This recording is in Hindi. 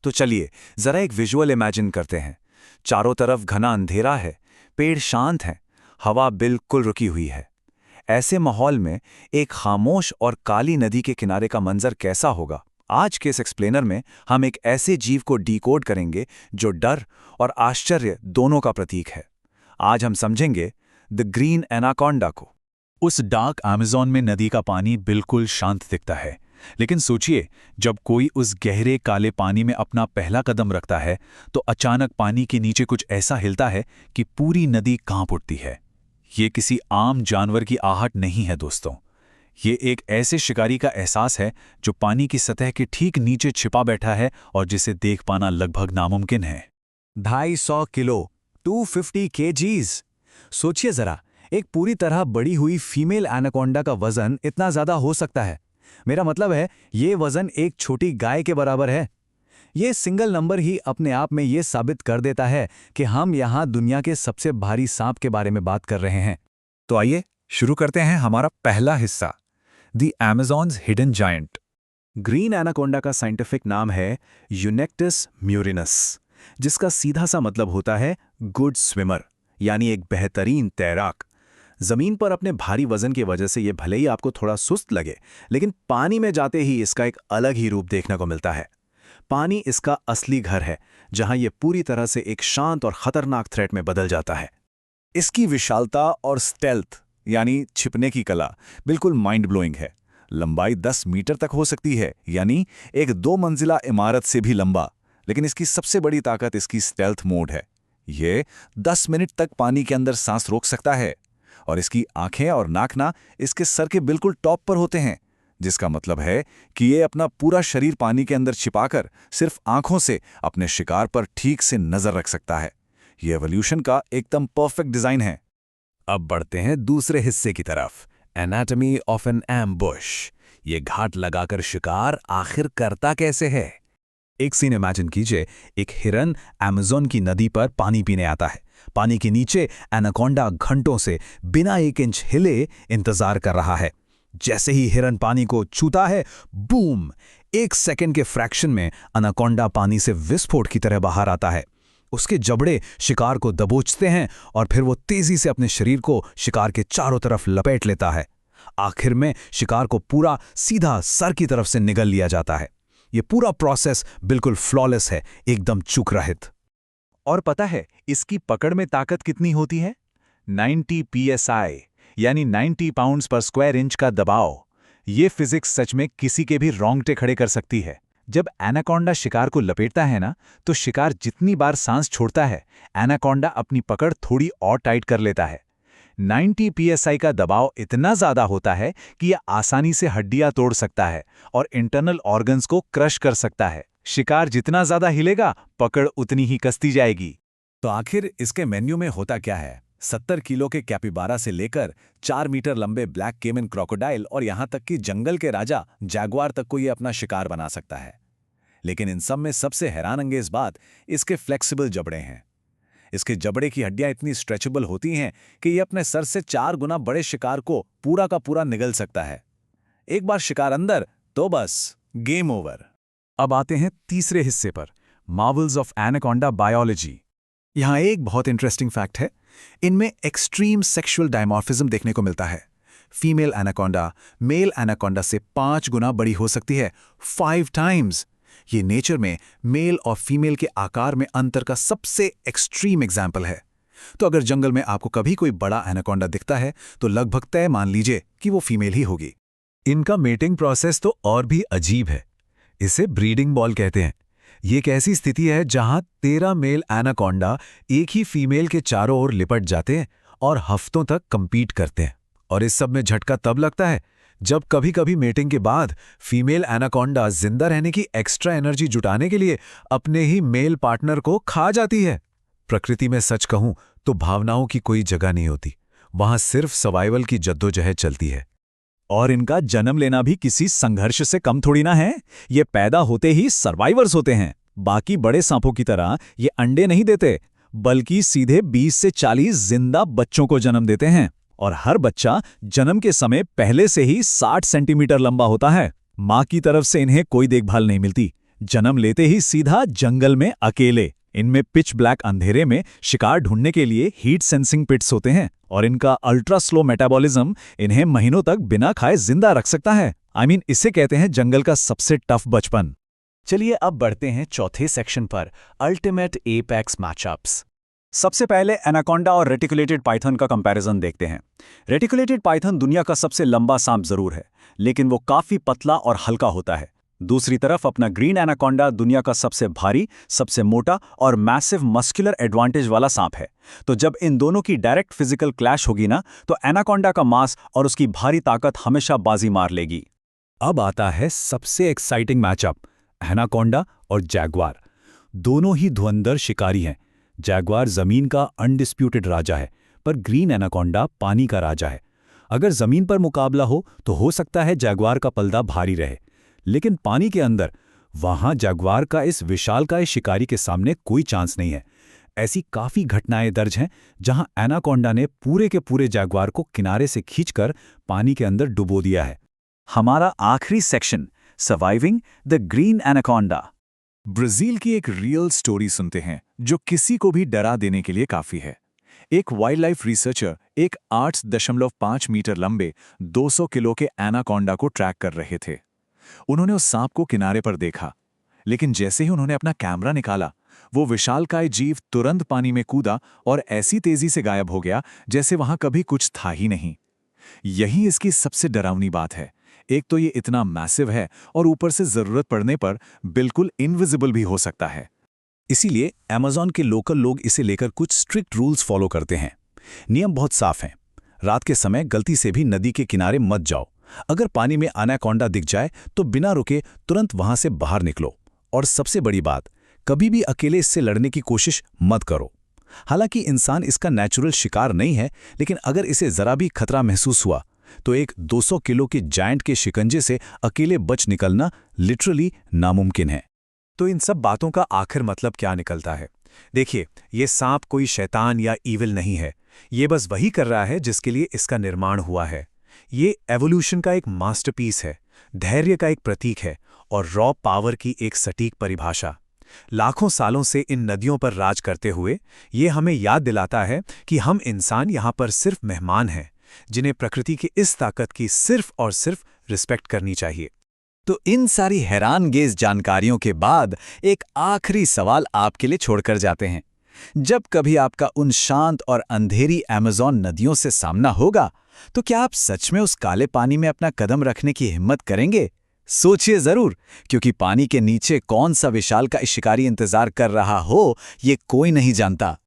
तो चलिए जरा एक विजुअल इमेजिन करते हैं। चारों तरफ घना अंधेरा है, पेड़ शांत हैं, हवा बिल्कुल रुकी हुई है। ऐसे माहौल में एक खामोश और काली नदी के किनारे का मंजर कैसा होगा? आज के इस एक्सप्लेनर में हम एक ऐसे जीव को डिकोड करेंगे जो डर और आश्चर्य दोनों का प्रतीक है। आज हम समझेंगे द ग्रीन एनाकोंडा को। उस डार्क अमेज़न में नदी का पानी बिल्कुल शांत दिखता है, लेकिन सोचिए, जब कोई उस गहरे काले पानी में अपना पहला कदम रखता है तो अचानक पानी के नीचे कुछ ऐसा हिलता है कि पूरी नदी कांप उठती है। ये किसी आम जानवर की आहट नहीं है दोस्तों, ये एक ऐसे शिकारी का एहसास है जो पानी की सतह के ठीक नीचे छिपा बैठा है और जिसे देख पाना लगभग नामुमकिन है। 250 किलो 250 केजीज। सोचिए जरा, एक पूरी तरह बड़ी हुई फीमेल एनाकोंडा का वजन इतना ज्यादा हो सकता है। मेरा मतलब है, ये वजन एक छोटी गाय के बराबर है। ये सिंगल नंबर ही अपने आप में ये साबित कर देता है कि हम यहाँ दुनिया के सबसे भारी सांप के बारे में बात कर रहे हैं। तो आइए शुरू करते हैं हमारा पहला हिस्सा, the Amazon's hidden giant. Green anaconda का साइंटिफिक नाम है यूनेक्टिस म्यूरिनस, जिसका सीधा सा मतलब होता है गुड स्विमर, यानी एक बेहतरीन तैराक। जमीन पर अपने भारी वजन की वजह से ये भले ही आपको थोड़ा सुस्त लगे, लेकिन पानी में जाते ही इसका एक अलग ही रूप देखने को मिलता है। पानी इसका असली घर है, जहां ये पूरी तरह से एक शांत और खतरनाक थ्रेट में बदल जाता है। इसकी विशालता और स्टेल्थ यानी छिपने की कला बिल्कुल माइंड ब्लोइंग है। लंबाई 10 मीटर तक हो सकती है, यानी एक 2 मंजिला इमारत से भी लंबा। लेकिन इसकी सबसे बड़ी ताकत इसकी स्टेल्थ मोड है। ये 10 मिनट तक पानी के अंदर सांस रोक सकता है, और इसकी आंखें और नाखना इसके सर के बिल्कुल टॉप पर होते हैं, जिसका मतलब है कि ये अपना पूरा शरीर पानी के अंदर छिपाकर सिर्फ आंखों से अपने शिकार पर ठीक से नजर रख सकता है। ये एवोल्यूशन का एकदम परफेक्ट डिजाइन है। अब बढ़ते हैं दूसरे हिस्से की तरफ, एनाटॉमी ऑफ एन एम्बुश। ये घाट लगाकर शिकार आखिर करता कैसे है? एक सीन इमेजिन कीजिए, एक हिरन अमेज़न की नदी पर पानी पीने आता है। पानी के नीचे एनाकोंडा घंटों से बिना 1 इंच हिले इंतजार कर रहा है। जैसे ही हिरन पानी को छूता है, बूम! 1 सेकंड के फ्रैक्शन में एनाकोंडा पानी से विस्फोट की तरह बाहर आता है। उसके जबड़े शिकार को दबोचते हैं और फिर वो तेजी से अपने शरीर को शिकार के चारों तरफ लपेट लेता है। आखिर में शिकार को पूरा सीधा सर की तरफ से निगल लिया जाता है। ये पूरा प्रोसेस बिल्कुल फ्लॉलेस है, एकदम चूक रहित। और पता है इसकी पकड़ में ताकत कितनी होती है? 90 psi, यानी 90 पाउंड्स पर स्क्वायर इंच का दबाव। ये फिजिक्स सच में किसी के भी रोंगटे खड़े कर सकती है। जब एनाकोंडा शिकार को लपेटता है ना, तो शिकार जितनी बार सांस छोड़ता है, एनाकोंडा अपनी पकड़ थोड़ी और टाइट कर लेता है। 90 psi का दबाव इतना ज्यादा होता है कि यह आसानी से हड्डियां तोड़ सकता है और इंटरनल ऑर्गन्स को क्रश कर सकता है। शिकार जितना ज्यादा हिलेगा, पकड़ उतनी ही कसती जाएगी। तो आखिर इसके मेन्यू में होता क्या है? 70 किलो के कैपिबारा से लेकर 4 मीटर लंबे ब्लैक केमन क्रोकोडाइल और यहां तक कि जंगल के राजा जैगुआर तक को ये अपना शिकार बना सकता है। लेकिन इन सब में सबसे हैरानअंगेज बात इसके फ्लेक्सिबल जबड़े हैं। इसके जबड़े की हड्डियां इतनी स्ट्रेचेबल होती हैं कि ये अपने सर से 4 गुना बड़े शिकार को पूरा का पूरा निगल सकता है। एक बार शिकार अंदर तो बस गेम ओवर। अब आते हैं तीसरे हिस्से पर, मार्वल्स ऑफ एनाकोंडा बायोलॉजी। यहाँ एक बहुत इंटरेस्टिंग फैक्ट है, इनमें एक्सट्रीम सेक्सुअल डायमॉर्फिज्म देखने को मिलता है। फीमेल एनाकोंडा मेल एनाकोंडा से 5 गुना बड़ी हो सकती है, 5 टाइम्स। ये नेचर में मेल और फीमेल के आकार में अंतर का सबसे एक्सट्रीम एग्जाम्पल है। तो अगर जंगल में आपको कभी कोई बड़ा एनाकोंडा दिखता है तो लगभग तय मान लीजिए कि वो फीमेल ही होगी। इनका मेटिंग प्रोसेस तो और भी अजीब है। इसे ब्रीडिंग बॉल कहते हैं। ये एक ऐसी स्थिति है जहां 13 मेल एनाकोंडा एक ही फीमेल के चारों ओर लिपट जाते हैं और हफ्तों तक कंपीट करते हैं। और इस सब में झटका तब लगता है जब कभी कभी मेटिंग के बाद फीमेल एनाकोंडा जिंदा रहने की एक्स्ट्रा एनर्जी जुटाने के लिए अपने ही मेल पार्टनर को खा जाती है। प्रकृति में सच कहूं तो भावनाओं की कोई जगह नहीं होती, वहां सिर्फ सर्वाइवल की जद्दोजहद चलती है। और इनका जन्म लेना भी किसी संघर्ष से कम थोड़ी ना है। ये पैदा होते ही सर्वाइवर्स होते हैं। बाकी बड़े सांपों की तरह ये अंडे नहीं देते, बल्कि सीधे 20 से 40 जिंदा बच्चों को जन्म देते हैं। और हर बच्चा जन्म के समय पहले से ही 60 सेंटीमीटर लंबा होता है। माँ की तरफ से इन्हें कोई देखभाल नहीं मिलती, जन्म लेते ही सीधा जंगल में अकेले। इनमें पिच ब्लैक अंधेरे में शिकार ढूंढने के लिए हीट सेंसिंग पिट्स होते हैं और इनका अल्ट्रा स्लो मेटाबॉलिज्म इन्हें महीनों तक बिना खाए जिंदा रख सकता है। इसे कहते हैं जंगल का सबसे टफ बचपन। चलिए अब बढ़ते हैं चौथे सेक्शन पर, अल्टीमेट एपेक्स मैचअप्स। सबसे पहले एनाकोंडा और रेटिकुलेटेड पाइथन का कंपैरिजन देखते हैं। रेटिकुलेटेड पाइथन दुनिया का सबसे लंबा सांप जरूर है, लेकिन वो काफी पतला और हल्का होता है। दूसरी तरफ अपना ग्रीन एनाकोंडा दुनिया का सबसे भारी, सबसे मोटा और मैसिव मस्कुलर एडवांटेज वाला सांप है। तो जब इन दोनों की डायरेक्ट फिजिकल क्लैश होगी ना, तो एनाकोंडा का मांस और उसकी भारी ताकत हमेशा बाजी मार लेगी। अब आता है सबसे एक्साइटिंग मैचअप, एनाकोंडा और जैगवार। दोनों ही धुरंधर शिकारी हैं। जैगवार जमीन का अनडिस्प्यूटेड राजा है, पर ग्रीन एनाकोंडा पानी का राजा है। अगर जमीन पर मुकाबला तो हो सकता है जैगवार का पलड़ा भारी रहे, लेकिन पानी के अंदर वहां जैगवार का इस विशालकाय शिकारी के सामने कोई चांस नहीं है। ऐसी काफी घटनाएं दर्ज हैं जहां एनाकोंडा ने पूरे के पूरे जैगवार को किनारे से खींचकर पानी के अंदर डुबो दिया है। हमारा आखिरी section, surviving the green anaconda. Brazil की एक रियल स्टोरी सुनते हैं जो किसी को भी डरा देने के लिए काफी है। एक वाइल्ड लाइफ रिसर्चर एक 8.5 मीटर लंबे 200 किलो के एनाकोंडा को ट्रैक कर रहे थे। उन्होंने उस सांप को किनारे पर देखा, लेकिन जैसे ही उन्होंने अपना कैमरा निकाला, वो विशालकाय जीव तुरंत पानी में कूदा और ऐसी तेजी से गायब हो गया जैसे वहां कभी कुछ था ही नहीं। यही इसकी सबसे डरावनी बात है। एक तो ये इतना मैसिव है और ऊपर से जरूरत पड़ने पर बिल्कुल इनविजिबल भी हो सकता है। इसीलिए अमेज़न के लोकल लोग इसे लेकर कुछ स्ट्रिक्ट रूल्स फॉलो करते हैं। नियम बहुत साफ हैं। रात के समय गलती से भी नदी के किनारे मत जाओ। अगर पानी में एनाकोंडा दिख जाए तो बिना रुके तुरंत वहां से बाहर निकलो। और सबसे बड़ी बात, कभी भी अकेले इससे लड़ने की कोशिश मत करो। हालांकि इंसान इसका नेचुरल शिकार नहीं है, लेकिन अगर इसे जरा भी खतरा महसूस हुआ तो एक 200 किलो के जायंट के शिकंजे से अकेले बच निकलना लिटरली नामुमकिन है। तो इन सब बातों का आखिर मतलब क्या निकलता है? देखिए, ये सांप कोई शैतान या ईविल नहीं है। ये बस वही कर रहा है जिसके लिए इसका निर्माण हुआ है। ये एवोल्यूशन का एक मास्टरपीस है, धैर्य का एक प्रतीक है और रॉ पावर की एक सटीक परिभाषा। लाखों सालों से इन नदियों पर राज करते हुए ये हमें याद दिलाता है कि हम इंसान यहाँ पर सिर्फ मेहमान हैं, जिन्हें प्रकृति की इस ताकत की सिर्फ और सिर्फ रिस्पेक्ट करनी चाहिए। तो इन सारी हैरानगेज जानकारियों के बाद एक आखिरी सवाल आपके लिए छोड़कर जाते हैं। जब कभी आपका उन शांत और अंधेरी अमेज़न नदियों से सामना होगा, तो क्या आप सच में उस काले पानी में अपना कदम रखने की हिम्मत करेंगे? सोचिए जरूर, क्योंकि पानी के नीचे कौन सा विशाल का शिकारी इंतजार कर रहा हो, ये कोई नहीं जानता।